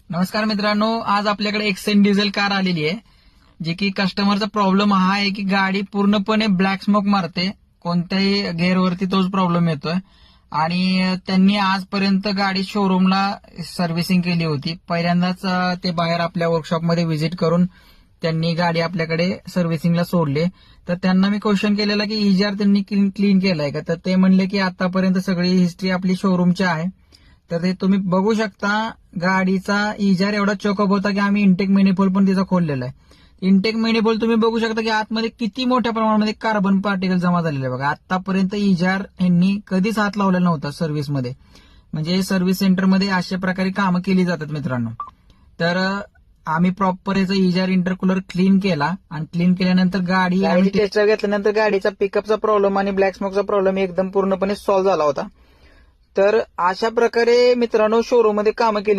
नमस्कार मित्रांनो, आज आपल्याकडे एक्सेंट डिझेल कार आलेली आहे, जे की कस्टमरचा प्रॉब्लेम हा आहे की गाडी पूर्णपणे ब्लॅक स्मोक मारते. कोणत्याही गेअरवरती तोच प्रॉब्लेम येतोय आणि त्यांनी आजपर्यंत गाडी शोरूमला सर्व्हिसिंग केली होती. पहिल्यांदाच ते बाहेर आपल्या वर्कशॉपमध्ये व्हिजिट करून त्यांनी गाडी आपल्याकडे सर्व्हिसिंगला सोडली. तर त्यांना मी क्वेश्चन केलेला की इजार त्यांनी क्लीन केलाय का, तर ते म्हणले की आतापर्यंत सगळी हिस्ट्री आपली शोरूमची आहे. तर ते तुम्ही बघू शकता, गाडीचा इजार एवढा चोकअप होता की आम्ही इंटेक मेनिफोल पण तिचा खोललेला आहे. इंटेक मेनिफोल तुम्ही बघू शकता की आतमध्ये किती मोठ्या प्रमाणामध्ये कार्बन पार्टिकल जमा झालेले आहे बघा. आतापर्यंत इजार यांनी कधीच हात लावलेला नव्हता सर्व्हिसमध्ये. म्हणजे सर्व्हिस सेंटरमध्ये अशा प्रकारे कामं केली जातात मित्रांनो. तर आम्ही प्रॉपर याचा इजार इंटरकूलर क्लीन केला आणि क्लीन केल्यानंतर गाडी टेस्ट घेतल्यानंतर गाडीचा पिकअपचा प्रॉब्लेम आणि ब्लॅक स्मोकचा प्रॉब्लेम एकदम पूर्णपणे सॉल्व्ह झाला होता. तर अशा प्रकारे मित्रांनो शोरूम मध्ये कामं केली